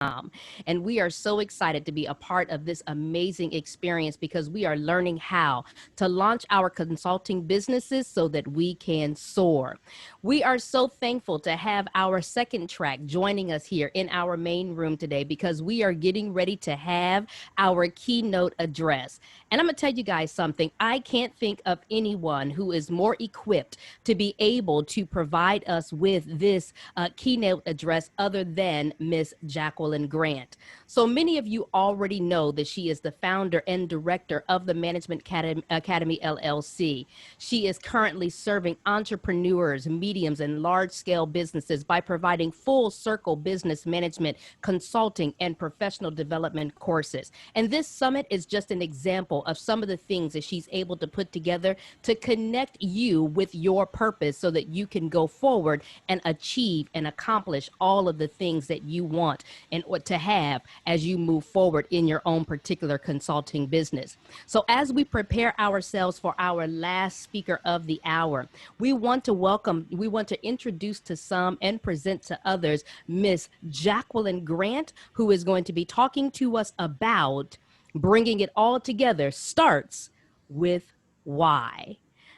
And we are so excited to be a part of this amazing experience because we are learning how to launch our consulting businesses so that we can soar. We are so thankful to have our second track joining us here in our main room today because we are getting ready to have our keynote address. And I'm going to tell you guys something. I can't think of anyone who is more equipped to be able to provide us with this keynote address other than Miss Jacqueline Grant. So many of you already know that she is the founder and director of the Management Academy LLC. She is currently serving entrepreneurs, mediums, and large-scale businesses by providing full circle business management, consulting, and professional development courses. And this summit is just an example of some of the things that she's able to put together to connect you with your purpose so that you can go forward and achieve and accomplish all of the things that you want and what to have as you move forward in your own particular consulting business. So as we prepare ourselves for our last speaker of the hour, we want to introduce to some and present to others Miss Jacqueline Grant, who is going to be talking to us about bringing it all together starts with why.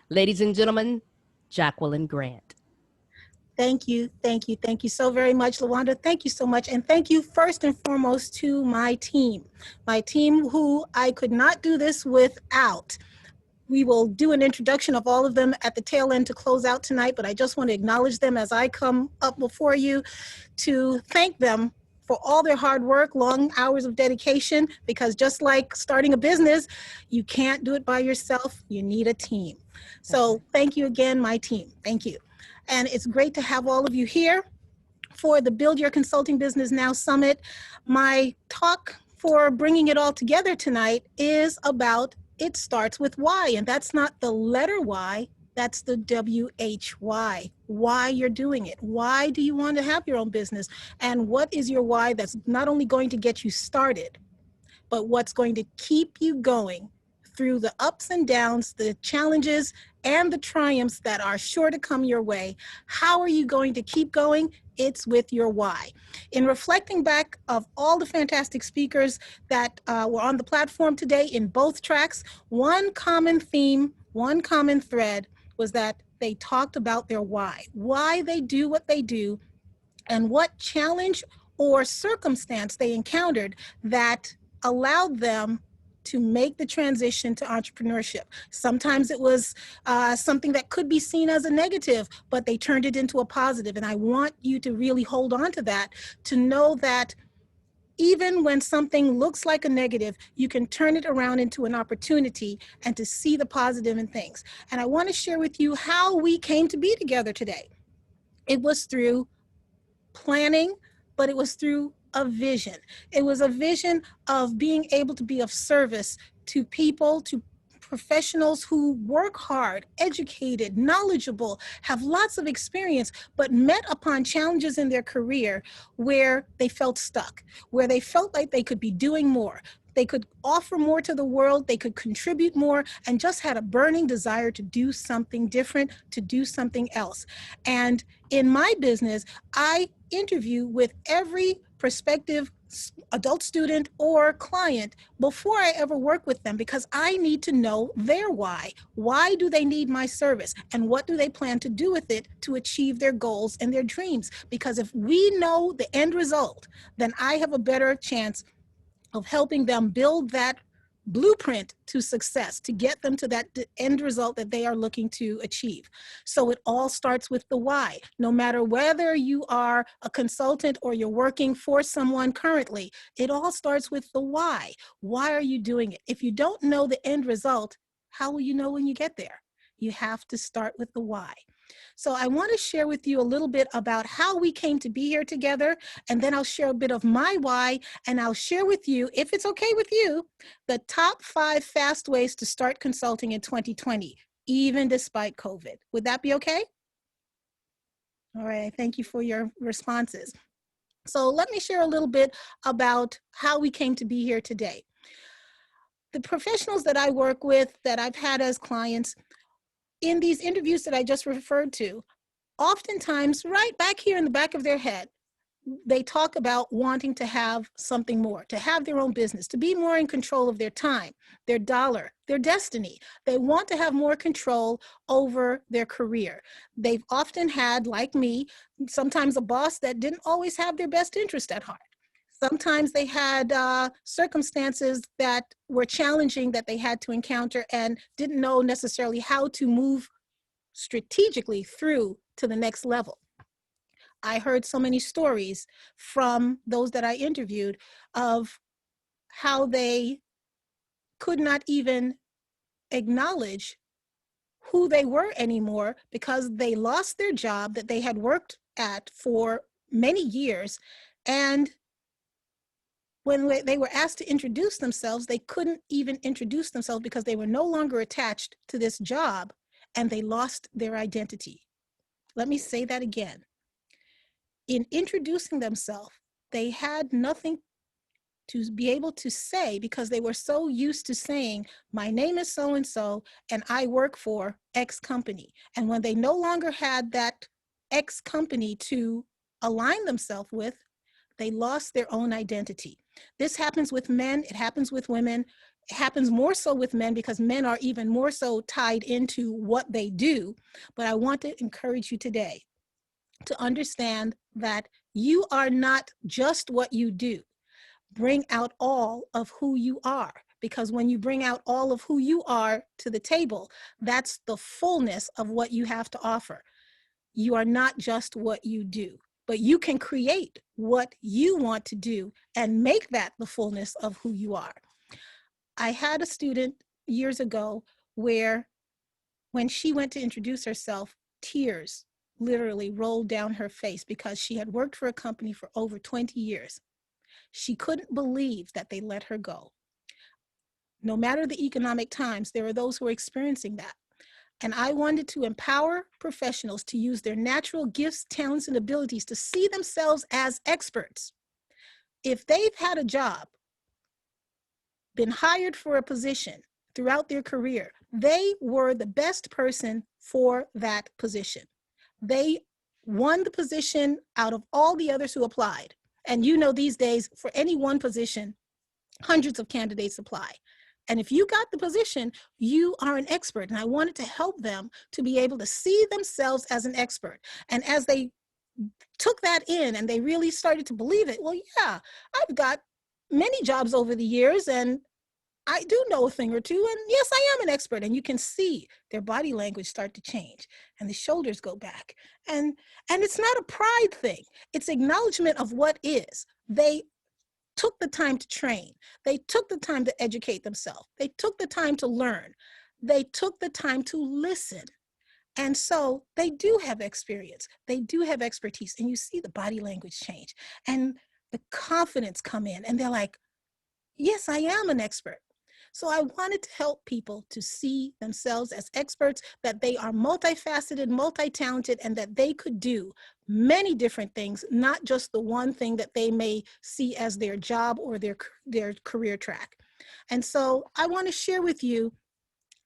Ladies and gentlemen, Jacqueline Grant. Thank you, thank you, thank you so very much, LaWanda. Thank you so much. And thank you first and foremost to my team who I could not do this without. We will do an introduction of all of them at the tail end to close out tonight, but I just want to acknowledge them as I come up before you to thank them for all their hard work, long hours of dedication, because just like starting a business, you can't do it by yourself. You need a team. So thank you again, my team. Thank you. And it's great to have all of you here for the Build Your Consulting Business Now Summit. My talk for bringing it all together tonight is about it starts with why, and that's not the letter Y, that's the W-H-Y, why you're doing it. Why do you want to have your own business? And what is your why that's not only going to get you started, but what's going to keep you going through the ups and downs, the challenges, and the triumphs that are sure to come your way. How are you going to keep going? It's with your why. In reflecting back of all the fantastic speakers that were on the platform today in both tracks, one common theme, one common thread was that they talked about their why they do what they do, and what challenge or circumstance they encountered that allowed them to make the transition to entrepreneurship. Sometimes it was something that could be seen as a negative, but they turned it into a positive. And I want you to really hold on to that, to know that even when something looks like a negative, you can turn it around into an opportunity and to see the positive in things. And I want to share with you how we came to be together today. It was through planning, but it was through a vision. It was a vision of being able to be of service to people, to professionals who work hard, educated, knowledgeable, have lots of experience, but met upon challenges in their career where they felt stuck, where they felt like they could be doing more. They could offer more to the world, they could contribute more, and just had a burning desire to do something different, to do something else. And in my business, I interview with every prospective adult student or client before I ever work with them, because I need to know their why. Why do they need my service? And what do they plan to do with it to achieve their goals and their dreams? Because if we know the end result, then I have a better chance of helping them build that blueprint to success, to get them to that end result that they are looking to achieve. So it all starts with the why. No matter whether you are a consultant or you're working for someone currently, it all starts with the why. Why are you doing it? If you don't know the end result, how will you know when you get there? You have to start with the why. So I want to share with you a little bit about how we came to be here together, and then I'll share a bit of my why, and I'll share with you, if it's okay with you, the top 5 fast ways to start consulting in 2020, even despite COVID. Would that be okay? All right, thank you for your responses. So let me share a little bit about how we came to be here today. The professionals that I work with, that I've had as clients, in these interviews that I just referred to, oftentimes right back here in the back of their head, they talk about wanting to have something more, to have their own business, to be more in control of their time, their dollar, their destiny. They want to have more control over their career. They've often had, like me, sometimes a boss that didn't always have their best interest at heart. Sometimes they had circumstances that were challenging that they had to encounter and didn't know necessarily how to move strategically through to the next level. I heard so many stories from those that I interviewed of how they could not even acknowledge who they were anymore because they lost their job that they had worked at for many years. And when they were asked to introduce themselves, they couldn't even introduce themselves because they were no longer attached to this job and they lost their identity. Let me say that again. In introducing themselves, they had nothing to be able to say because they were so used to saying, my name is so-and-so and I work for X company. And when they no longer had that X company to align themselves with, they lost their own identity. This happens with men, it happens with women. It happens more so with men because men are even more so tied into what they do. But I want to encourage you today to understand that you are not just what you do. Bring out all of who you are, because when you bring out all of who you are to the table, that's the fullness of what you have to offer. You are not just what you do, but you can create what you want to do and make that the fullness of who you are. I had a student years ago where when she went to introduce herself, tears literally rolled down her face because she had worked for a company for over 20 years. She couldn't believe that they let her go. No matter the economic times, there are those who are experiencing that. And I wanted to empower professionals to use their natural gifts, talents, and abilities to see themselves as experts. If they've had a job, been hired for a position throughout their career, they were the best person for that position. They won the position out of all the others who applied. And you know, these days, for any one position, hundreds of candidates apply. And if you got the position, you are an expert. And I wanted to help them to be able to see themselves as an expert. And as they took that in and they really started to believe it, well, yeah, I've got many jobs over the years and I do know a thing or two, and yes, I am an expert. And you can see their body language start to change and the shoulders go back. And it's not a pride thing. It's acknowledgement of what is. They took the time to train. They took the time to educate themselves. They took the time to learn. They took the time to listen. And so they do have experience. They do have expertise. And you see the body language change and the confidence come in and they're like, yes, I am an expert. So I wanted to help people to see themselves as experts, that they are multifaceted, multi-talented, and that they could do many different things, not just the one thing that they may see as their job or their career track. And so I want to share with you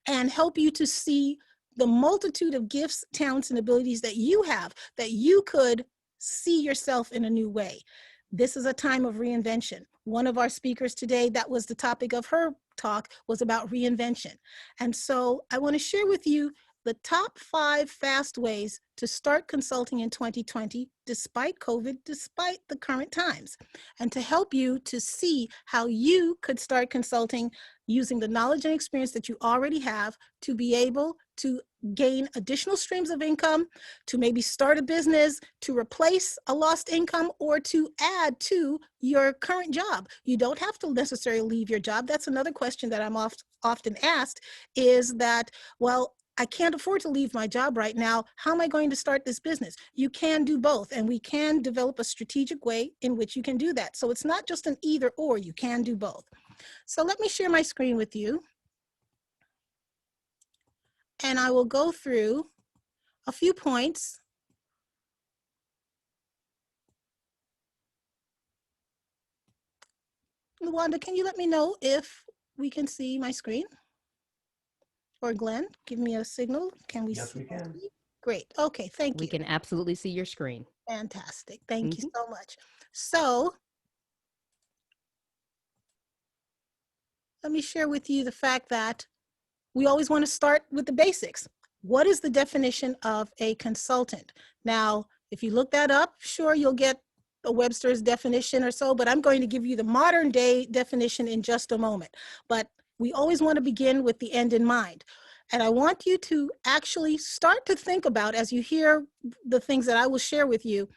and help you to see the multitude of gifts, talents, and abilities that you have, that you could see yourself in a new way. This is a time of reinvention. One of our speakers today, that was the topic of her talk, was about reinvention. And so I want to share with you the top 5 fast ways to start consulting in 2020, despite COVID, despite the current times, and to help you to see how you could start consulting using the knowledge and experience that you already have to be able to gain additional streams of income, to maybe start a business, to replace a lost income, or to add to your current job. You don't have to necessarily leave your job. That's another question that I'm often asked, is that, well, I can't afford to leave my job right now. How am I going to start this business? You can do both, and we can develop a strategic way in which you can do that. So it's not just an either or, you can do both. So let me share my screen with you. And I will go through a few points. Luanda, can you let me know if we can see my screen? Or Glenn, give me a signal. Can we Yes, see? we can. Great. Okay, thank We you. can absolutely see your screen. Fantastic. Thank you so much. So let me share with you the fact that we always want to start with the basics. What is the definition of a consultant? Now, if you look that up, sure, you'll get a Webster's definition or so, but I'm going to give you the modern day definition in just a moment. But we always want to begin with the end in mind. And I want you to actually start to think about, as you hear the things that I will share with you,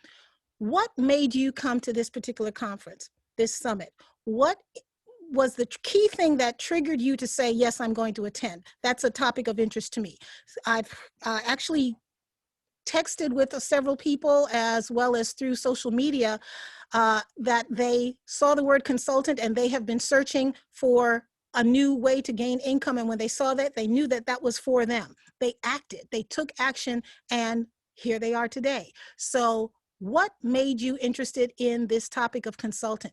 what made you come to this particular conference, this summit? What was the key thing that triggered you to say, yes, I'm going to attend? That's a topic of interest to me. I've actually texted with several people, as well as through social media, that they saw the word consultant and they have been searching for a new way to gain income. And when they saw that, they knew that that was for them. They acted, they took action, and here they are today. So what made you interested in this topic of consulting?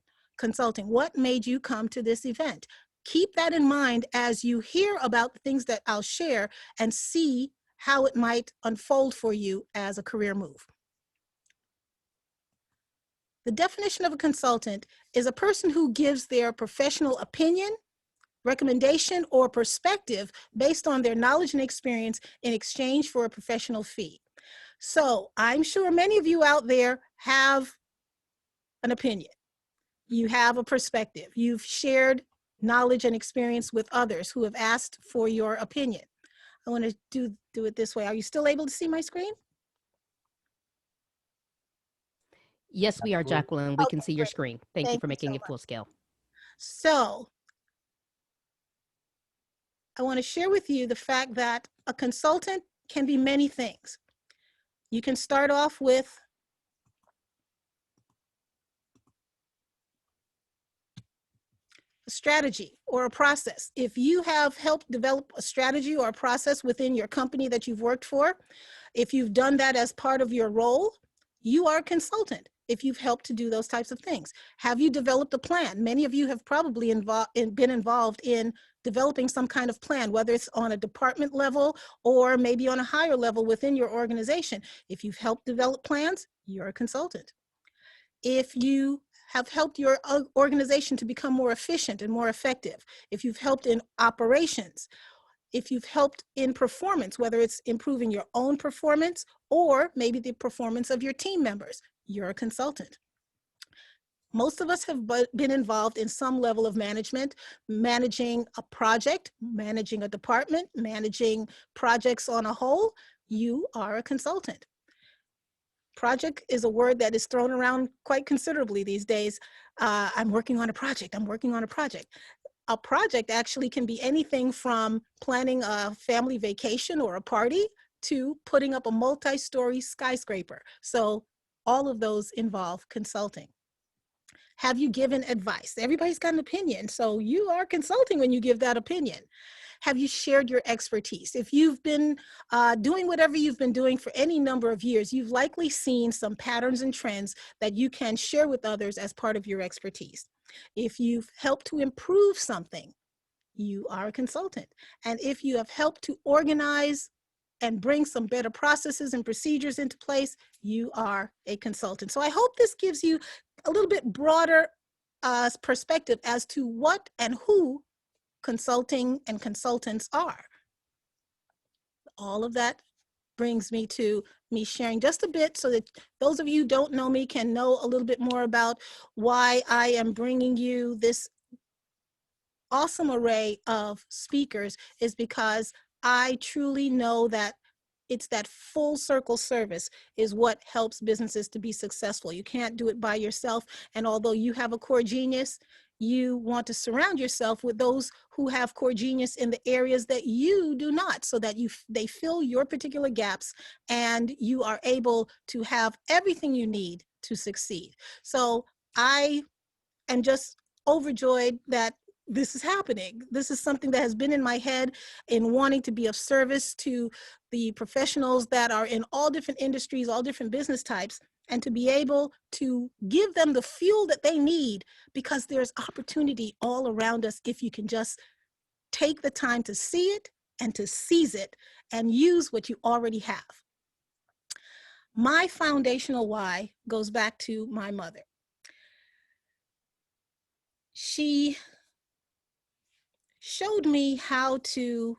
What made you come to this event? Keep that in mind as you hear about the things that I'll share and see how it might unfold for you as a career move. The definition of a consultant is a person who gives their professional opinion, recommendation, or perspective based on their knowledge and experience in exchange for a professional fee. So I'm sure many of you out there have an opinion. You have a perspective. You've shared knowledge and experience with others who have asked for your opinion. I want to do it this way. Are you still able to see my screen? Yes, we are, Jacqueline. We can Okay, see your great. screen. Thank you Thank for you making so it much. full scale. So I want to share with you the fact that a consultant can be many things. You can start off with a strategy or a process. If you have helped develop a strategy or a process within your company that you've worked for, if you've done that as part of your role, you are a consultant if you've helped to do those types of things. Have you developed a plan? Many of you have probably been involved in developing some kind of plan, whether it's on a department level or maybe on a higher level within your organization. If you've helped develop plans, you're a consultant. If you have helped your organization to become more efficient and more effective, if you've helped in operations, if you've helped in performance, whether it's improving your own performance or maybe the performance of your team members, you're a consultant. Most of us have been involved in some level of management, managing a project, managing a department, managing projects on a whole. You are a consultant. Project is a word that is thrown around quite considerably these days. I'm working on a project. I'm working on a project. A project actually can be anything from planning a family vacation or a party to putting up a multi-story skyscraper. So all of those involve consulting. Have you given advice? Everybody's got an opinion, so you are consulting when you give that opinion. Have you shared your expertise? If you've been doing whatever you've been doing for any number of years, you've likely seen some patterns and trends that you can share with others as part of your expertise. If you've helped to improve something, you are a consultant. And if you have helped to organize and bring some better processes and procedures into place, you are a consultant. So I hope this gives you a little bit broader perspective as to what and who consulting and consultants are. All of that brings me to me sharing just a bit so that those of you who don't know me can know a little bit more about why I am bringing you this awesome array of speakers, is because I truly know that it's that full circle service is what helps businesses to be successful. You can't do it by yourself. And although you have a core genius, you want to surround yourself with those who have core genius in the areas that you do not, so that they fill your particular gaps and you are able to have everything you need to succeed. So I am just overjoyed that this is happening. This is something that has been in my head in wanting to be of service to the professionals that are in all different industries, all different business types, and to be able to give them the fuel that they need, because there's opportunity all around us if you can just take the time to see it and to seize it and use what you already have. My foundational why goes back to my mother. she showed me how to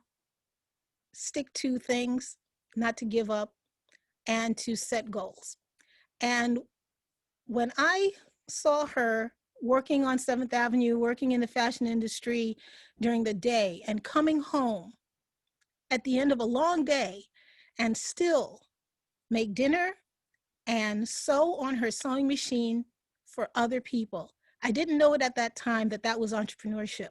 stick to things, not to give up, and to set goals. And when I saw her working on 7th Avenue, working in the fashion industry during the day, and coming home at the end of a long day and still make dinner and sew on her sewing machine for other people, I didn't know it at that time that that was entrepreneurship,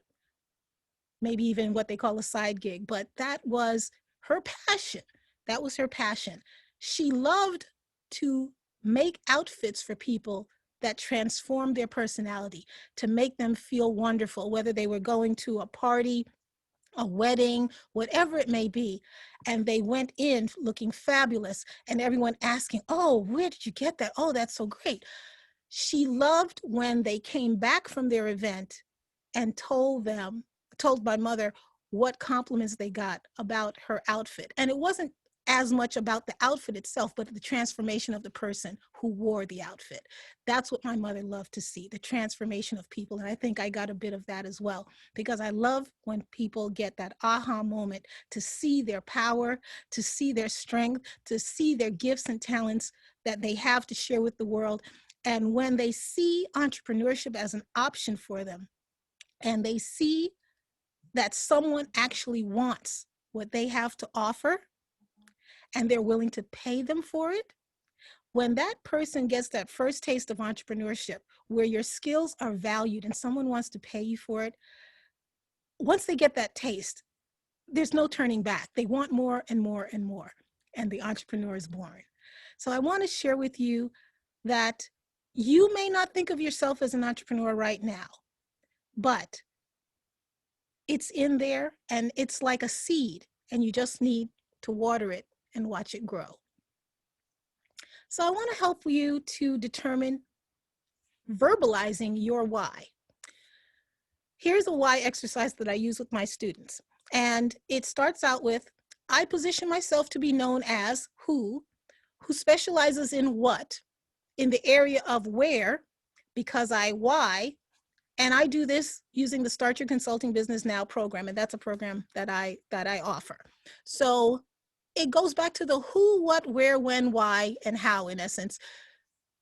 maybe even what they call a side gig, but that was her passion. That was her passion. She loved to make outfits for people that transformed their personality, to make them feel wonderful, whether they were going to a party, a wedding, whatever it may be. And they went in looking fabulous, and everyone asking, oh, where did you get that? Oh, that's so great. She loved when they came back from their event and told my mother what compliments they got about her outfit. And it wasn't as much about the outfit itself, but the transformation of the person who wore the outfit. That's what my mother loved to see, the transformation of people. And I think I got a bit of that as well, because I love when people get that aha moment to see their power, to see their strength, to see their gifts and talents that they have to share with the world. And when they see entrepreneurship as an option for them, and they see that someone actually wants what they have to offer, and they're willing to pay them for it, when that person gets that first taste of entrepreneurship, where your skills are valued and someone wants to pay you for it, once they get that taste, there's no turning back. They want more and more and more, and the entrepreneur is born. So I want to share with you that you may not think of yourself as an entrepreneur right now, but it's in there, and it's like a seed, and you just need to water it and watch it grow. So I want to help you to determine verbalizing your why. Here's a why exercise that I use with my students. And it starts out with, I position myself to be known as who specializes in what, in the area of where, because why, and I do this using the Start Your Consulting Business Now program, and that's a program that I offer. So it goes back to the who, what, where, when, why, and how, in essence,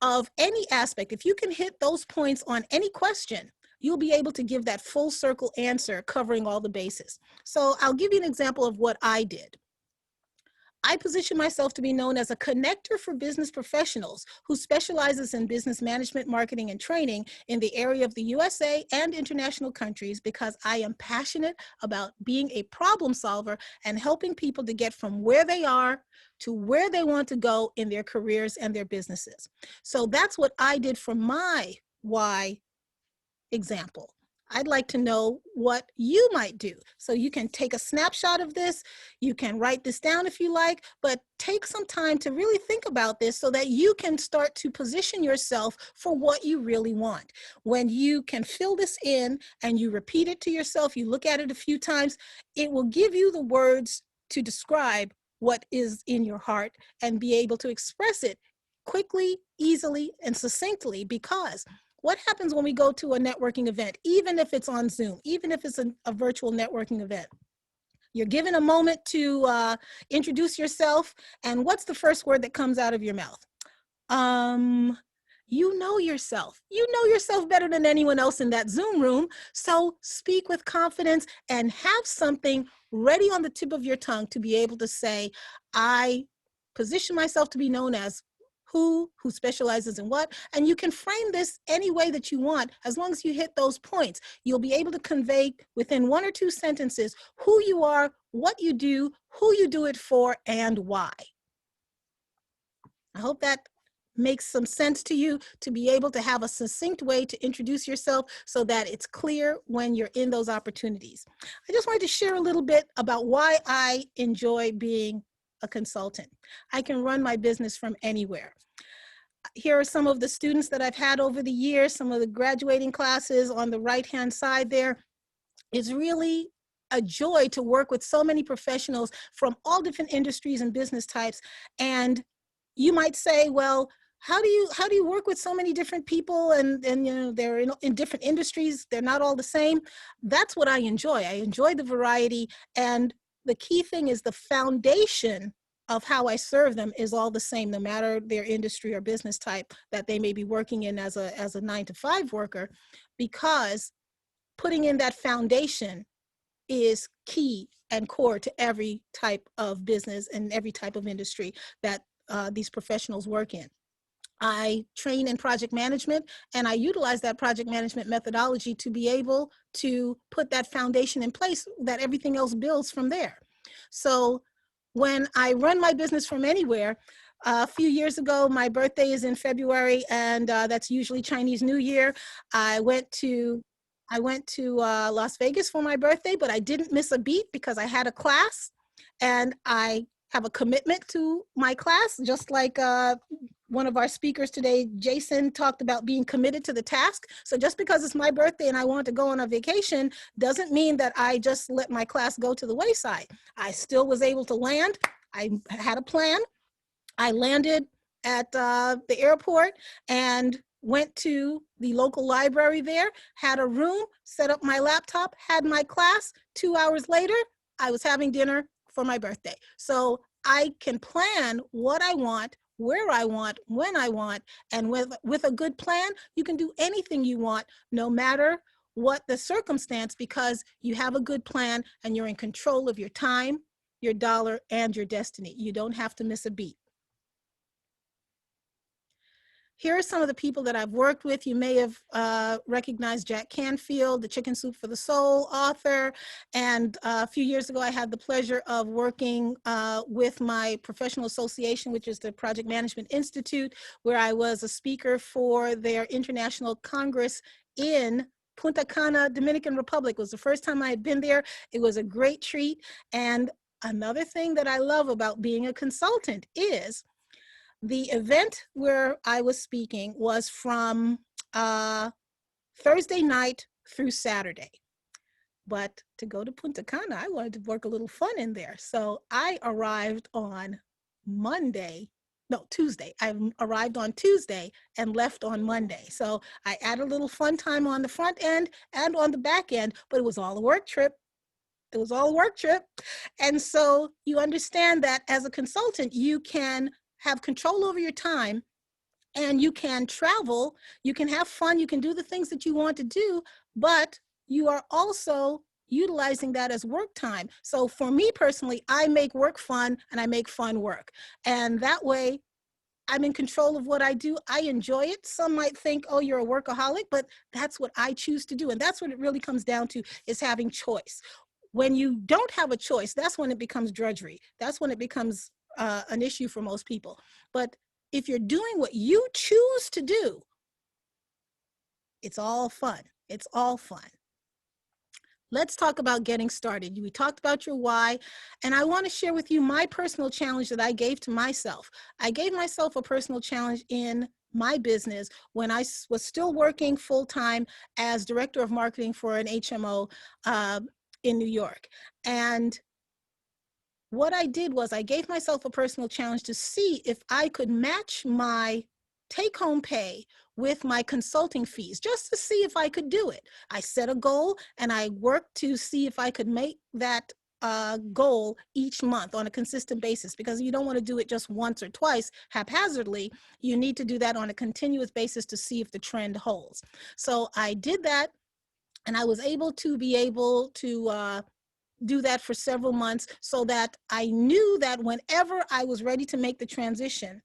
of any aspect. If you can hit those points on any question, you'll be able to give that full circle answer covering all the bases. So I'll give you an example of what I did. I position myself to be known as a connector for business professionals who specializes in business management, marketing, and training in the area of the USA and international countries, because I am passionate about being a problem solver and helping people to get from where they are to where they want to go in their careers and their businesses. So that's what I did for my why example. I'd like to know what you might do. So you can take a snapshot of this. You can write this down if you like, but take some time to really think about this so that you can start to position yourself for what you really want. When you can fill this in and you repeat it to yourself, you look at it a few times, it will give you the words to describe what is in your heart and be able to express it quickly, easily, and succinctly. Because what happens when we go to a networking event, even if it's on Zoom, even if it's a virtual networking event? You're given a moment to introduce yourself, and what's the first word that comes out of your mouth? You know yourself. You know yourself better than anyone else in that Zoom room, so speak with confidence and have something ready on the tip of your tongue to be able to say, I position myself to be known as who specializes in what, and you can frame this any way that you want. As long as you hit those points, you'll be able to convey within 1 or 2 sentences who you are, what you do, who you do it for, and why. I hope that makes some sense to you, to be able to have a succinct way to introduce yourself so that it's clear when you're in those opportunities. I just wanted to share a little bit about why I enjoy being a consultant. I can run my business from anywhere. Here are some of the students that I've had over the years, some of the graduating classes on the right-hand side there. It's really a joy to work with so many professionals from all different industries and business types. And you might say, well, how do you work with so many different people, and you know, they're in different industries, they're not all the same. That's what I enjoy. I enjoy the variety, and the key thing is the foundation of how I serve them is all the same, no matter their industry or business type that they may be working in as a 9 to 5 worker, because putting in that foundation is key and core to every type of business and every type of industry that these professionals work in. I train in project management, and I utilize that project management methodology to be able to put that foundation in place that everything else builds from there. So when I run my business from anywhere, a few years ago, my birthday is in February, and that's usually Chinese New Year. I went to Las Vegas for my birthday, but I didn't miss a beat because I had a class, and I have a commitment to my class, just like one of our speakers today, Jason, talked about being committed to the task. So just because it's my birthday and I want to go on a vacation doesn't mean that I just let my class go to the wayside. I still was able to land. I had a plan. I landed at the airport and went to the local library there, had a room, set up my laptop, had my class. 2 hours later, I was having dinner for my birthday. So I can plan what I want, where I want, when I want, and with a good plan, you can do anything you want, no matter what the circumstance, because you have a good plan and you're in control of your time, your dollar, and your destiny. You don't have to miss a beat. Here are some of the people that I've worked with. You may have recognized Jack Canfield, the Chicken Soup for the Soul author. And a few years ago, I had the pleasure of working with my professional association, which is the Project Management Institute, where I was a speaker for their International Congress in Punta Cana, Dominican Republic. It was the first time I had been there. It was a great treat. And another thing that I love about being a consultant is the event where I was speaking was from Thursday night through Saturday. But to go to Punta Cana, I wanted to work a little fun in there. So I arrived on Tuesday. I arrived on Tuesday and left on Monday. So I added a little fun time on the front end and on the back end, but it was all a work trip. It was all a work trip. And so you understand that as a consultant, you can have control over your time, and you can travel, you can have fun, you can do the things that you want to do, but you are also utilizing that as work time. So for me personally, I make work fun and I make fun work. And that way, I'm in control of what I do. I enjoy it. Some might think, oh, you're a workaholic, but that's what I choose to do. And that's what it really comes down to, is having choice. When you don't have a choice, that's when it becomes drudgery. That's when it becomes an issue for most people. But if you're doing what you choose to do, it's all fun. It's all fun. Let's talk about getting started. We talked about your why, and I want to share with you my personal challenge that I gave to myself. I gave myself a personal challenge in my business when I was still working full-time as director of marketing for an HMO in New York. And what I did was I gave myself a personal challenge to see if I could match my take-home pay with my consulting fees, just to see if I could do it. I set a goal and I worked to see if I could make that goal each month on a consistent basis, because you don't want to do it just once or twice haphazardly. You need to do that on a continuous basis to see if the trend holds. So I did that, and I was able to do that for several months, so that I knew that whenever I was ready to make the transition,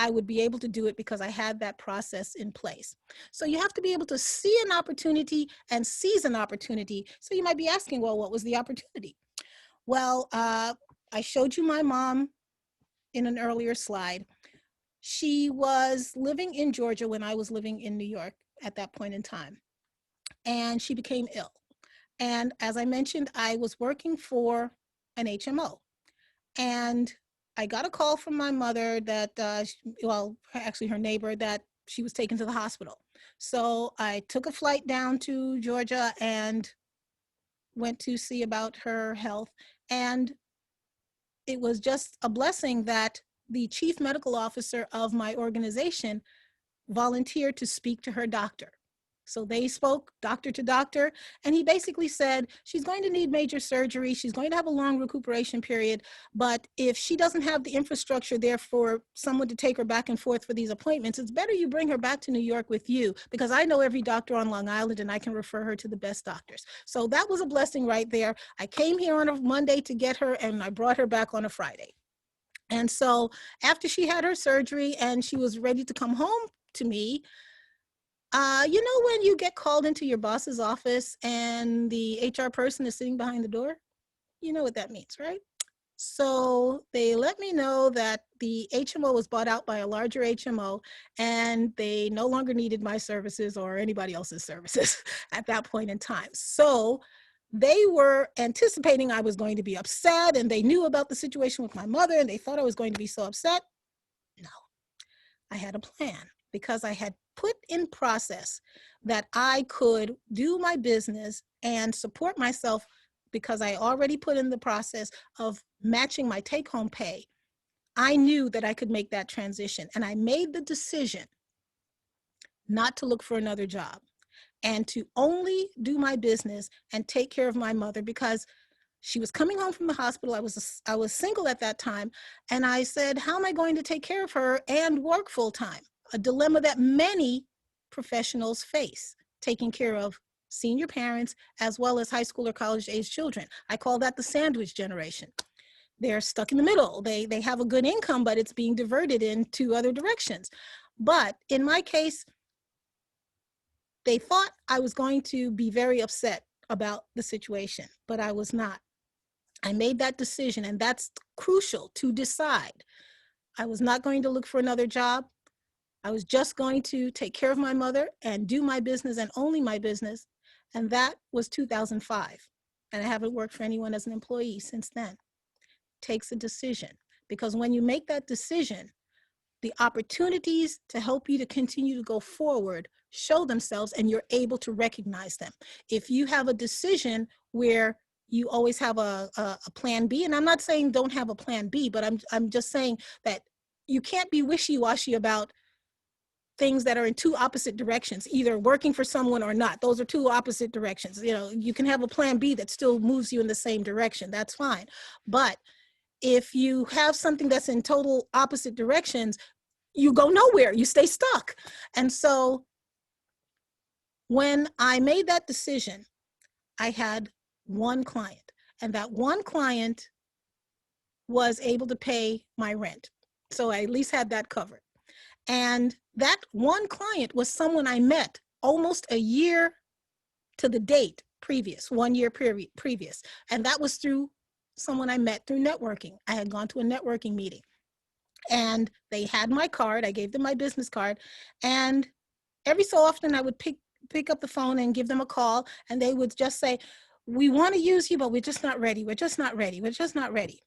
I would be able to do it because I had that process in place. So you have to be able to see an opportunity and seize an opportunity. So you might be asking, well, what was the opportunity? Well, I showed you my mom in an earlier slide. She was living in Georgia when I was living in New York at that point in time, and she became ill. And as I mentioned, I was working for an HMO, and I got a call from my mother that, actually her neighbor, that she was taken to the hospital. So I took a flight down to Georgia and went to see about her health. And it was just a blessing that the chief medical officer of my organization volunteered to speak to her doctor. So they spoke doctor to doctor, and he basically said, she's going to need major surgery. She's going to have a long recuperation period. But if she doesn't have the infrastructure there for someone to take her back and forth for these appointments, it's better you bring her back to New York with you, because I know every doctor on Long Island and I can refer her to the best doctors. So that was a blessing right there. I came here on a Monday to get her, and I brought her back on a Friday. And so after she had her surgery and she was ready to come home to me, you know, when you get called into your boss's office and the HR person is sitting behind the door, you know what that means, right? So they let me know that the HMO was bought out by a larger HMO and they no longer needed my services or anybody else's services at that point in time. So they were anticipating I was going to be upset, and they knew about the situation with my mother and they thought I was going to be so upset. No, I had a plan, because I had put in process that I could do my business and support myself, because I already put in the process of matching my take-home pay. I knew that I could make that transition, and I made the decision not to look for another job and to only do my business and take care of my mother, because she was coming home from the hospital. I was single at that time, and I said, how am I going to take care of her and work full time? A dilemma that many professionals face, taking care of senior parents as well as high school or college age children. I call that the sandwich generation. They're stuck in the middle. They have a good income, but it's being diverted into other directions. But in my case, they thought I was going to be very upset about the situation, but I was not. I made that decision, and that's crucial to decide. I was not going to look for another job. I was just going to take care of my mother and do my business and only my business. And that was 2005. And I haven't worked for anyone as an employee since then. It takes a decision, because when you make that decision, the opportunities to help you to continue to go forward show themselves, and you're able to recognize them. If you have a decision where you always have a plan B, and I'm not saying don't have a plan B, but I'm just saying that you can't be wishy-washy about things that are in two opposite directions, either working for someone or not. Those are two opposite directions. You know, you can have a plan B that still moves you in the same direction. That's fine. But if you have something that's in total opposite directions, you go nowhere, you stay stuck. And so when I made that decision, I had one client, and that one client was able to pay my rent. So I at least had that covered. And that one client was someone I met almost a year to the date previous, 1 year previous. And that was through someone I met through networking. I had gone to a networking meeting, and they had my card. I gave them my business card. And every so often I would pick up the phone and give them a call, and they would just say, we want to use you, but we're just not ready. We're just not ready. We're just not ready.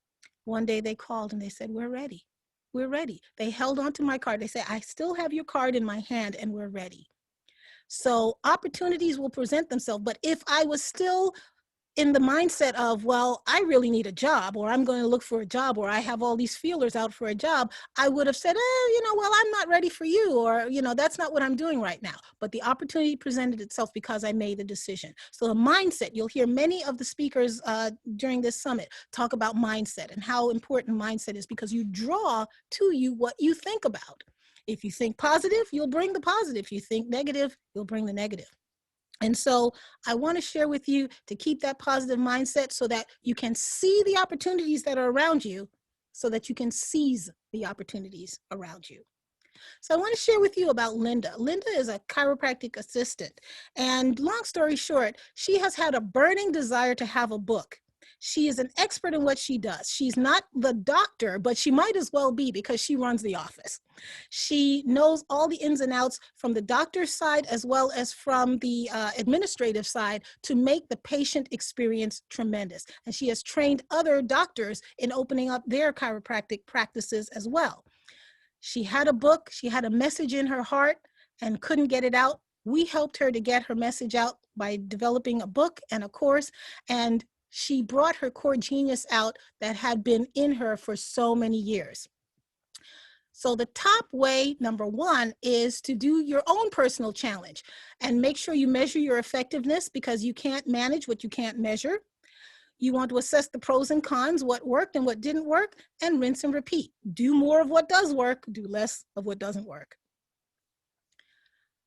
One day they called and they said, we're ready. We're ready. They held onto my card. They said, I still have your card in my hand and we're ready. So opportunities will present themselves. But if I was still in the mindset of, well, I really need a job, or I'm going to look for a job, or I have all these feelers out for a job, I would have said, well, I'm not ready for you, or, that's not what I'm doing right now. But the opportunity presented itself because I made the decision. So the mindset, you'll hear many of the speakers during this summit talk about mindset and how important mindset is, because you draw to you what you think about. If you think positive, you'll bring the positive. If you think negative, you'll bring the negative. And so I want to share with you to keep that positive mindset so that you can see the opportunities that are around you, so that you can seize the opportunities around you. So I want to share with you about Linda. Linda is a chiropractic assistant. And long story short, she has had a burning desire to have a book. She is an expert in what she does. She's not the doctor, but she might as well be, because she runs the office. She knows all the ins and outs from the doctor's side as well as from the administrative side to make the patient experience tremendous. And she has trained other doctors in opening up their chiropractic practices as well. She had a book, she had a message in her heart and couldn't get it out. We helped her to get her message out by developing a book and a course, and she brought her core genius out that had been in her for so many years. So the top way, number one, is to do your own personal challenge and make sure you measure your effectiveness, because you can't manage what you can't measure. You want to assess the pros and cons, what worked and what didn't work, and rinse and repeat. Do more of what does work, do less of what doesn't work.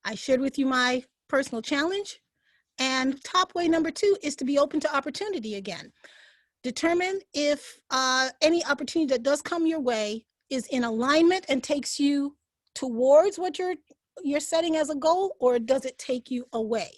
I shared with you my personal challenge. And top way number two is to be open to opportunity again. Determine if any opportunity that does come your way is in alignment and takes you towards what you're setting as a goal, or does it take you away?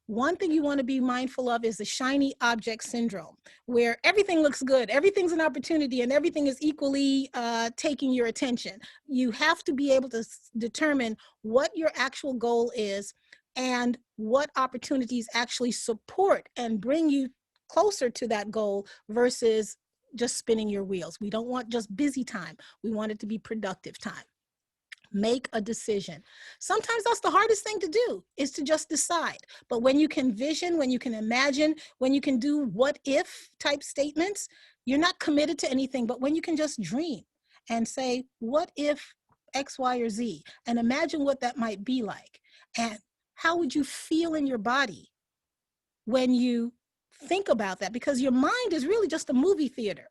One thing you want to be mindful of is the shiny object syndrome, where everything looks good, everything's an opportunity, and everything is equally taking your attention. You have to be able to determine what your actual goal is and what opportunities actually support and bring you closer to that goal versus just spinning your wheels. We don't want just busy time. We want it to be productive time. Make a decision. Sometimes that's the hardest thing to do, is to just decide. But when you can vision, when you can imagine, when you can do what if type statements, you're not committed to anything. But when you can just dream and say, what if X, Y, or Z, and imagine what that might be like. And how would you feel in your body when you think about that? Because your mind is really just a movie theater.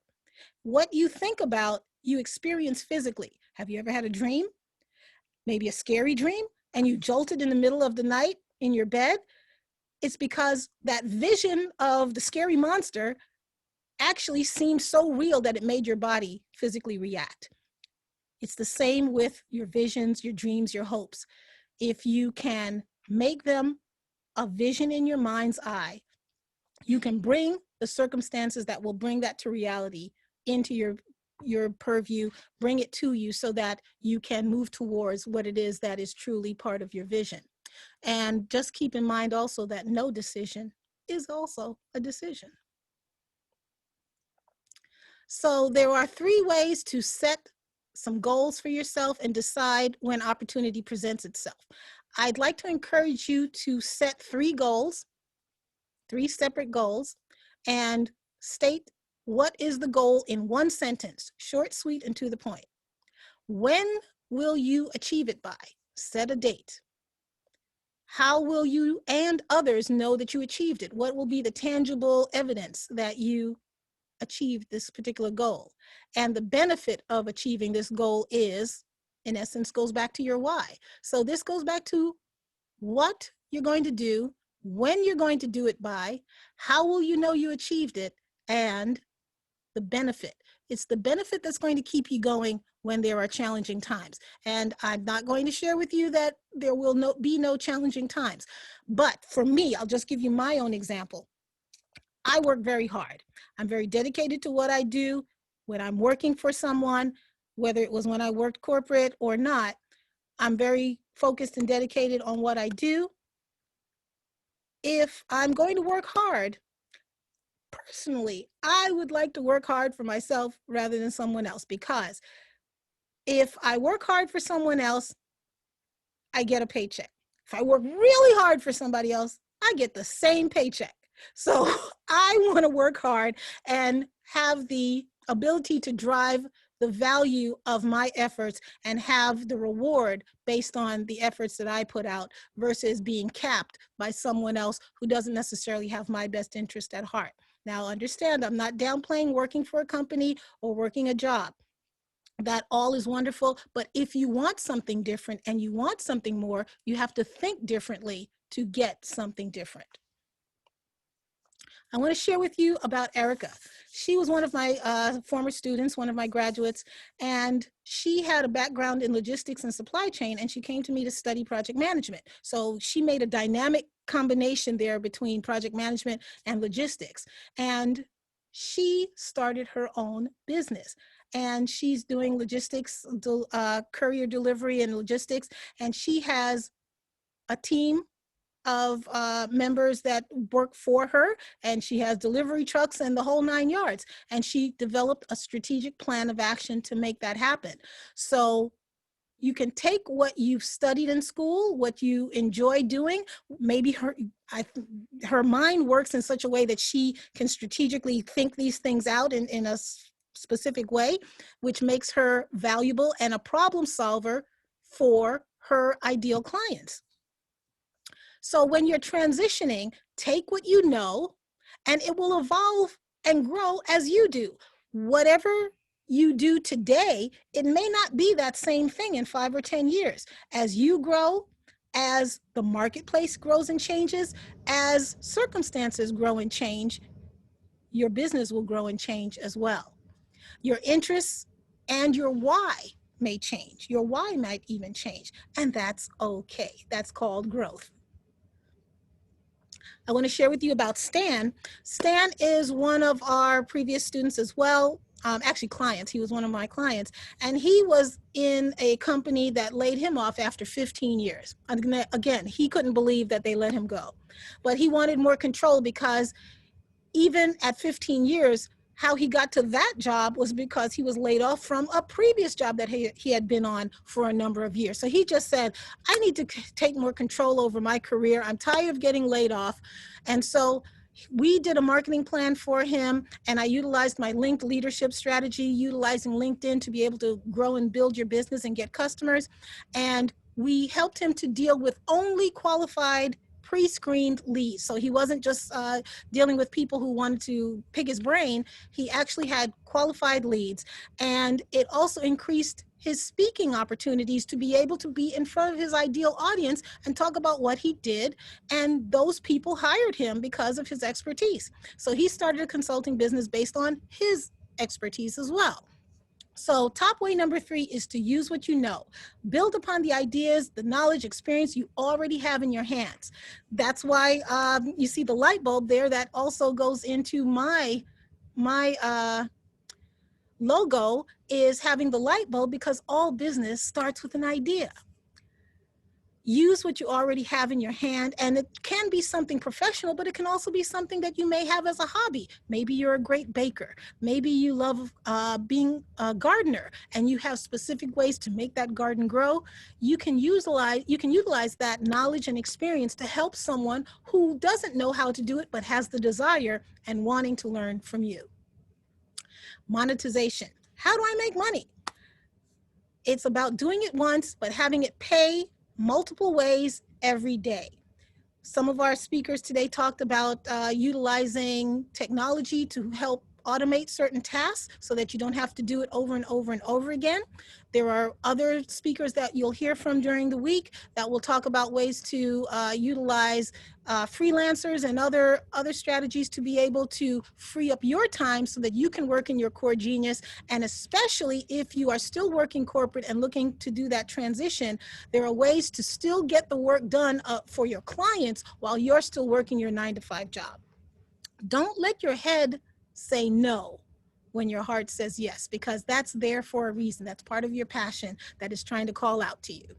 What you think about, you experience physically. Have you ever had a dream? Maybe a scary dream, and you jolted in the middle of the night in your bed? It's because that vision of the scary monster actually seemed so real that it made your body physically react. It's the same with your visions, your dreams, your hopes. If you can make them a vision in your mind's eye, you can bring the circumstances that will bring that to reality into your purview, bring it to you so that you can move towards what it is that is truly part of your vision. And just keep in mind also that no decision is also a decision. So there are 3 ways to set some goals for yourself and decide when opportunity presents itself. I'd like to encourage you to set 3 goals, 3 separate goals, and state what is the goal in 1 sentence, short, sweet, and to the point. When will you achieve it by? Set a date. How will you and others know that you achieved it? What will be the tangible evidence that you achieved this particular goal? And the benefit of achieving this goal is, in essence, goes back to your why. So this goes back to what you're going to do, when you're going to do it by, how will you know you achieved it, and the benefit. It's the benefit that's going to keep you going when there are challenging times. And I'm not going to share with you that there will be no challenging times. But for me, I'll just give you my own example. I work very hard. I'm very dedicated to what I do. When I'm working for someone, whether it was when I worked corporate or not, I'm very focused and dedicated on what I do. If I'm going to work hard, personally, I would like to work hard for myself rather than someone else, because if I work hard for someone else, I get a paycheck. If I work really hard for somebody else, I get the same paycheck. So I want to work hard and have the ability to drive the value of my efforts and have the reward based on the efforts that I put out versus being capped by someone else who doesn't necessarily have my best interest at heart. Now, understand, I'm not downplaying working for a company or working a job. That all is wonderful, but if you want something different and you want something more, you have to think differently to get something different. I want to share with you about Erica. She was one of my former students, one of my graduates, and she had a background in logistics and supply chain, and she came to me to study project management. So she made a dynamic combination there between project management and logistics. And she started her own business. And she's doing logistics, courier delivery and logistics, and she has a team of members that work for her, and she has delivery trucks and the whole 9 yards. And she developed a strategic plan of action to make that happen. So you can take what you've studied in school, what you enjoy doing. Maybe her mind works in such a way that she can strategically think these things out in a specific way, which makes her valuable and a problem solver for her ideal clients. So when you're transitioning, take what you know and it will evolve and grow as you do. Whatever you do today, it may not be that same thing in 5 or 10 years. As you grow, as the marketplace grows and changes, as circumstances grow and change, your business will grow and change as well. Your interests and your why may change. Your why might even change, and that's okay. That's called growth. I want to share with you about Stan. Stan is one of our previous students as well, actually clients. He was one of my clients, and he was in a company that laid him off after 15 years. Again, he couldn't believe that they let him go, but he wanted more control because even at 15 years, how he got to that job was because he was laid off from a previous job that he had been on for a number of years. So he just said, I need to take more control over my career. I'm tired of getting laid off. And so we did a marketing plan for him, and I utilized my linked leadership strategy, utilizing LinkedIn to be able to grow and build your business and get customers. And we helped him to deal with only qualified pre-screened leads. So he wasn't just dealing with people who wanted to pick his brain. He actually had qualified leads, and it also increased his speaking opportunities to be able to be in front of his ideal audience and talk about what he did. And those people hired him because of his expertise. So he started a consulting business based on his expertise as well. So top way number 3 is to use what you know. Build upon the ideas, the knowledge, experience you already have in your hands. That's why you see the light bulb there. That also goes into my logo, is having the light bulb, because all business starts with an idea. Use what you already have in your hand, and it can be something professional, but it can also be something that you may have as a hobby. Maybe you're a great baker. Maybe you love being a gardener, and you have specific ways to make that garden grow. You can utilize that knowledge and experience to help someone who doesn't know how to do it, but has the desire and wanting to learn from you. Monetization. How do I make money? It's about doing it once, but having it pay multiple ways every day. Some of our speakers today talked about utilizing technology to help automate certain tasks so that you don't have to do it over and over and over again. There are other speakers that you'll hear from during the week that will talk about ways to utilize freelancers and other strategies to be able to free up your time so that you can work in your core genius. And especially if you are still working corporate and looking to do that transition, there are ways to still get the work done for your clients while you're still working your 9-to-5 job. Don't let your head say no when your heart says yes, because that's there for a reason. That's part of your passion that is trying to call out to you.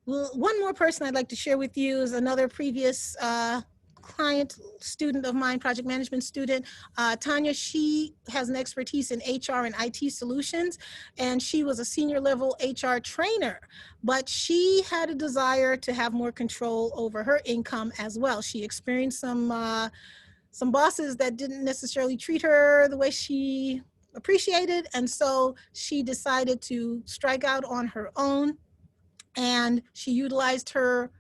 Well, one more person I'd like to share with you is another previous client, student of mine, project management student, Tanya. She has an expertise in HR and IT solutions, and she was a senior level HR trainer, but she had a desire to have more control over her income as well. She experienced some bosses that didn't necessarily treat her the way she appreciated, and so she decided to strike out on her own, and she utilized her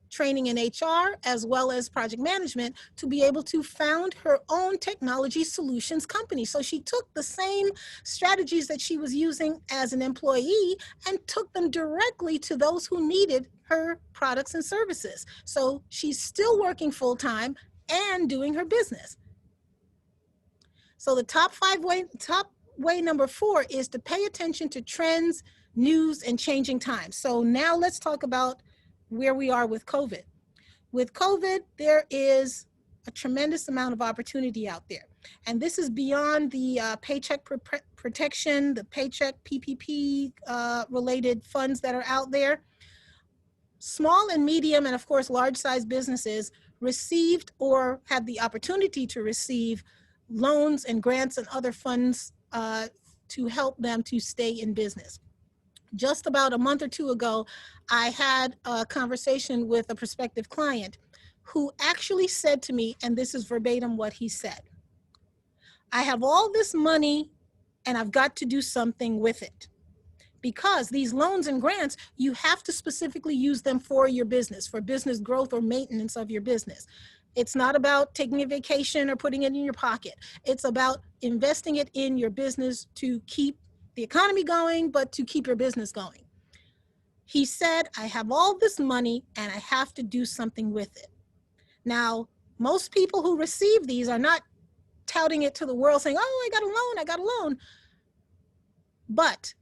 training in HR as well as project management to be able to found her own technology solutions company. So she took the same strategies that she was using as an employee and took them directly to those who needed her products and services. So she's still working full-time and doing her business. So the top way number 4 is to pay attention to trends, news, and changing times. So now let's talk about where we are with COVID. With COVID, there is a tremendous amount of opportunity out there. And this is beyond the paycheck protection, the paycheck PPP related funds that are out there. Small and medium, and of course, large size businesses received or had the opportunity to receive loans and grants and other funds to help them to stay in business. Just about a month or 2 ago, I had a conversation with a prospective client who actually said to me, and this is verbatim what he said, I have all this money and I've got to do something with it. Because these loans and grants, you have to specifically use them for your business, for business growth or maintenance of your business. It's not about taking a vacation or putting it in your pocket. It's about investing it in your business to keep the economy going, but to keep your business going. He said, I have all this money and I have to do something with it. Now, most people who receive these are not touting it to the world saying, oh, I got a loan. But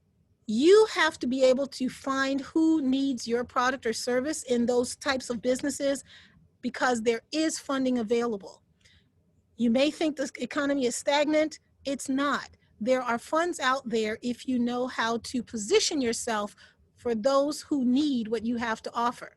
you have to be able to find who needs your product or service in those types of businesses, because there is funding available. You may think the economy is stagnant. It's not. There are funds out there if you know how to position yourself for those who need what you have to offer.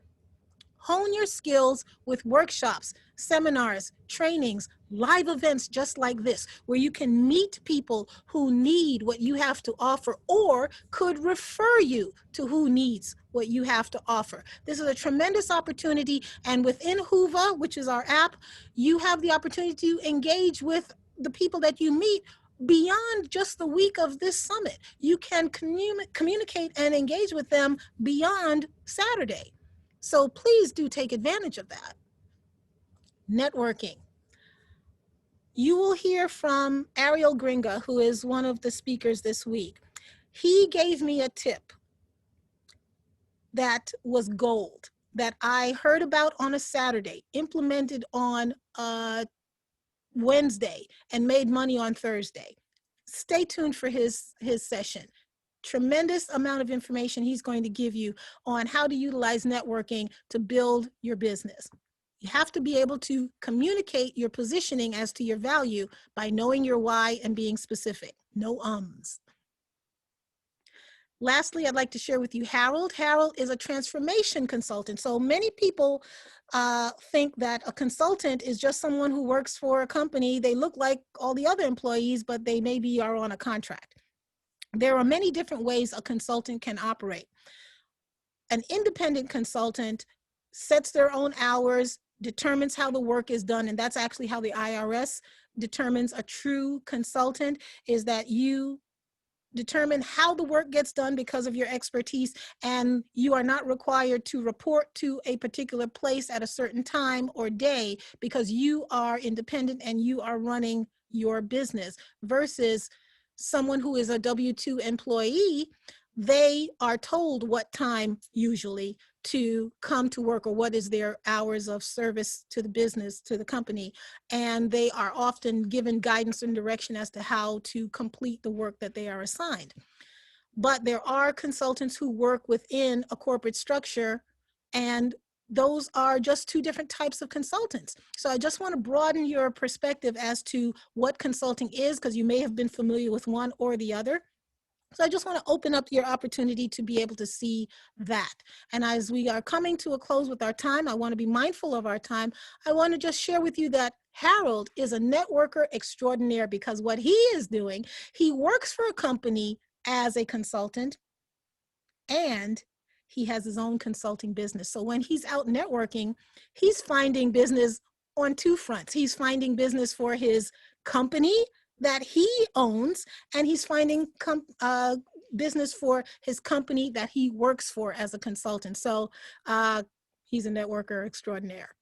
Hone your skills with workshops, seminars, trainings, live events just like this, where you can meet people who need what you have to offer or could refer you to who needs what you have to offer. This is a tremendous opportunity. And within Whova, which is our app, you have the opportunity to engage with the people that you meet beyond just the week of this summit. You can communicate and engage with them beyond Saturday. So please do take advantage of that. Networking. You will hear from Ariel Gringa, who is one of the speakers this week. He gave me a tip that was gold that I heard about on a Saturday, implemented on a Wednesday, and made money on Thursday. Stay tuned for his session. Tremendous amount of information he's going to give you on how to utilize networking to build your business. You have to be able to communicate your positioning as to your value by knowing your why and being specific. No ums. Lastly, I'd like to share with you Harold. Harold is a transformation consultant. So many people think that a consultant is just someone who works for a company. They look like all the other employees, but they maybe are on a contract. There are many different ways a consultant can operate. An independent consultant sets their own hours, determines how the work is done, and that's actually how the IRS determines a true consultant, is that you determine how the work gets done because of your expertise, and you are not required to report to a particular place at a certain time or day because you are independent and you are running your business, versus someone who is a W-2 employee. They are told what time usually to come to work or what is their hours of service to the business, to the company, and they are often given guidance and direction as to how to complete the work that they are assigned. But there are consultants who work within a corporate structure, and those are just two different types of consultants. So I just want to broaden your perspective as to what consulting is, because you may have been familiar with one or the other. So I just want to open up your opportunity to be able to see that. And as we are coming to a close with our time, I want to be mindful of our time. I want to just share with you that Harold is a networker extraordinaire, because what he is doing, he works for a company as a consultant, and he has his own consulting business. So when he's out networking, he's finding business on two fronts. He's finding business for his company that he owns, and he's finding business for his company that he works for as a consultant. So he's a networker extraordinaire.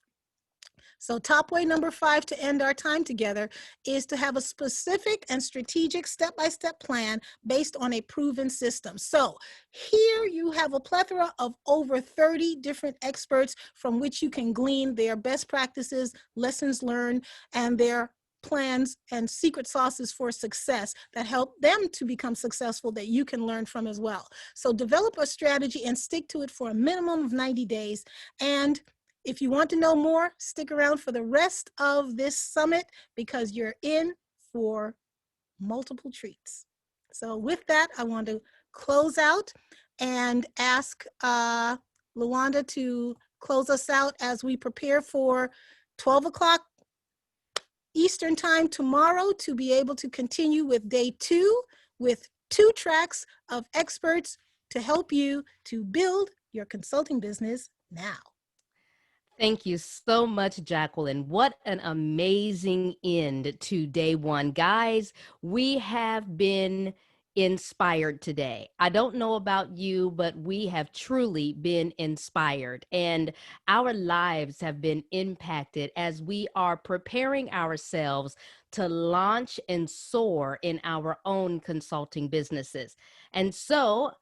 So top way number 5 to end our time together is to have a specific and strategic step-by-step plan based on a proven system. So here you have a plethora of over 30 different experts from which you can glean their best practices, lessons learned, and their plans and secret sauces for success that help them to become successful that you can learn from as well. So develop a strategy and stick to it for a minimum of 90 days. And if you want to know more, stick around for the rest of this summit, because you're in for multiple treats. So with that, I want to close out and ask Lawanda to close us out as we prepare for 12 o'clock Eastern time tomorrow to be able to continue with day 2 with 2 tracks of experts to help you to build your consulting business now. Thank you so much, Jacqueline. What an amazing end to day one. Guys, we have been inspired today. I don't know about you, but we have truly been inspired, and our lives have been impacted as we are preparing ourselves to launch and soar in our own consulting businesses. And so,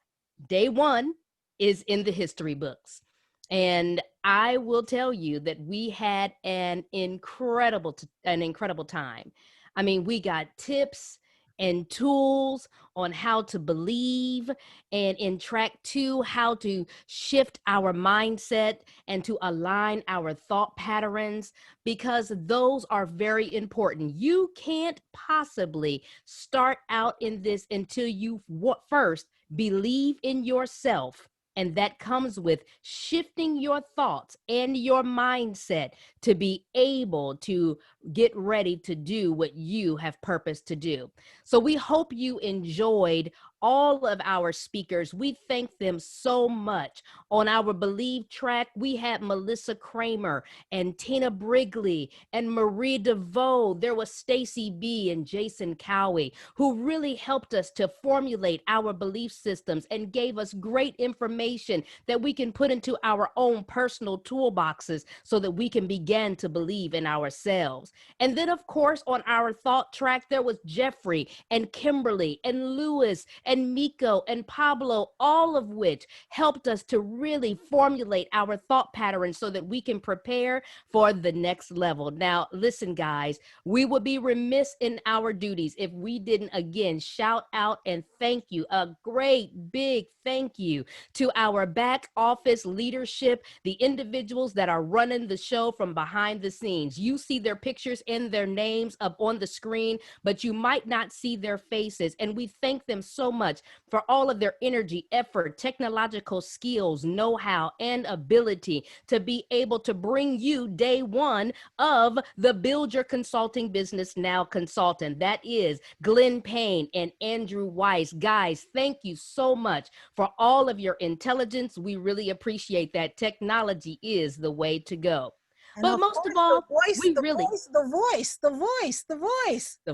day one is in the history books. And I will tell you that we had an incredible time. I mean, we got tips and tools on how to believe, and in track 2 how to shift our mindset and to align our thought patterns, because those are very important. You can't possibly start out in this until you first believe in yourself, and that comes with shifting your thoughts and your mindset to be able to get ready to do what you have purpose to do. So we hope you enjoyed all of our speakers. We thank them so much. On our Believe track, we had Melissa Kramer and Tina Brigley and Marie DeVoe. There was Stacy B and Jason Cowie, who really helped us to formulate our belief systems and gave us great information that we can put into our own personal toolboxes so that we can begin to believe in ourselves. And then, of course, on our thought track, there was Jeffrey and Kimberly and Lewis and Miko and Pablo, all of which helped us to really formulate our thought patterns so that we can prepare for the next level. Now, listen, guys, we would be remiss in our duties if we didn't again shout out and thank you, a great big thank you to our back office leadership, the individuals that are running the show from behind the scenes. You see their pictures and their names up on the screen, but you might not see their faces. And we thank them so much for all of their energy, effort, technological skills, know-how, and ability to be able to bring you day one of the Build Your Consulting Business Now consultant. That is Glenn Payne and Andrew Weiss. Guys, thank you so much for all of your intelligence. We really appreciate that. Technology is the way to go. And But of most of course, the all, voice, we the really, voice, the voice, the voice, the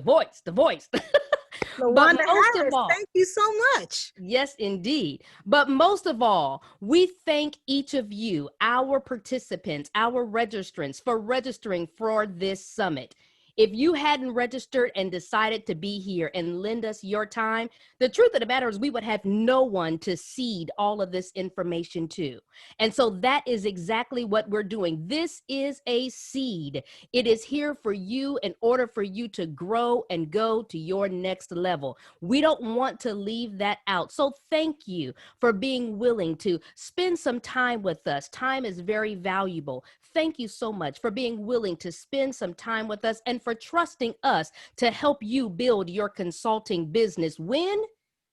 voice. the voice. But LaWanda most of Harris, all, thank you so much. yes, indeed. But most of all, we thank each of you, our participants, our registrants, for registering for this summit. If you hadn't registered and decided to be here and lend us your time, the truth of the matter is we would have no one to seed all of this information to. And so that is exactly what we're doing. This is a seed. It is here for you in order for you to grow and go to your next level. We don't want to leave that out. So thank you for being willing to spend some time with us. Time is very valuable. Thank you so much for being willing to spend some time with us and for trusting us to help you build your consulting business. When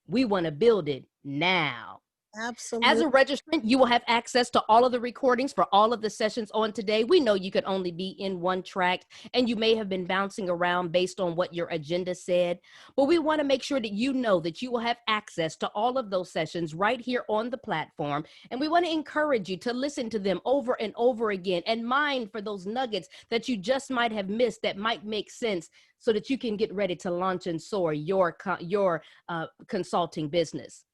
we want to build it now. As Absolutely. a registrant, you will have access to all of the recordings for all of the sessions on today. We know you could only be in one track and you may have been bouncing around based on what your agenda said, but we want to make sure that you know that you will have access to all of those sessions right here on the platform. And we want to encourage you to listen to them over and over again and mine for those nuggets that you just might have missed that might make sense so that you can get ready to launch and soar your consulting business.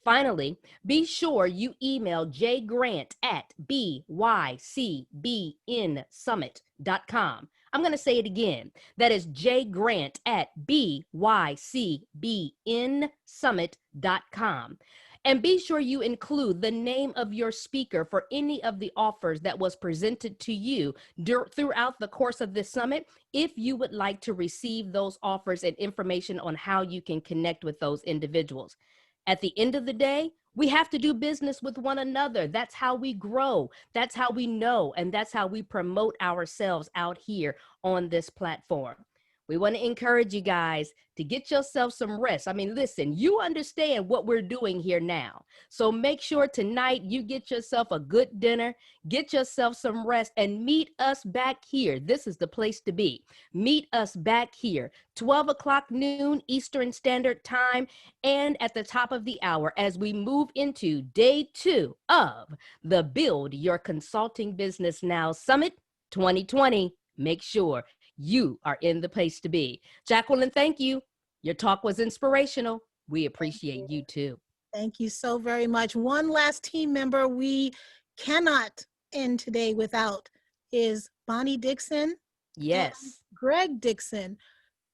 Finally, be sure you email jgrant at bycbnsummit.com. I'm going to say it again. That is jgrant at bycbnsummit.com. And be sure you include the name of your speaker for any of the offers that was presented to you throughout the course of this summit, if you would like to receive those offers and information on how you can connect with those individuals. At the end of the day, we have to do business with one another. That's how we grow. That's how we know. And that's how we promote ourselves out here on this platform. We want to encourage you guys to get yourself some rest. I mean, listen, you understand what we're doing here now. So make sure tonight you get yourself a good dinner, get yourself some rest, and meet us back here. This is the place to be. Meet us back here, 12 o'clock noon Eastern Standard Time, and at the top of the hour as we move into day 2 of the Build Your Consulting Business Now Summit 2020. Make sure you are in the place to be. Jacqueline, thank you. Your talk was inspirational. We appreciate you too. Thank you so very much. One last team member we cannot end today without is Bonnie Dixon. Yes. Greg Dixon.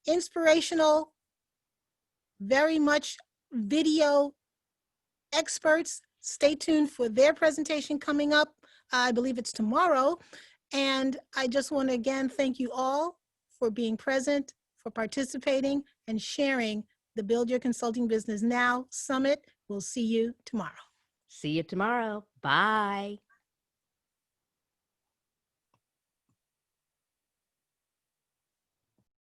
Inspirational, very much video experts. Stay tuned for their presentation coming up. I believe it's tomorrow. And I just want to again thank you all for being present, for participating, and sharing the Build Your Consulting Business Now Summit. We'll see you tomorrow. See you tomorrow. Bye.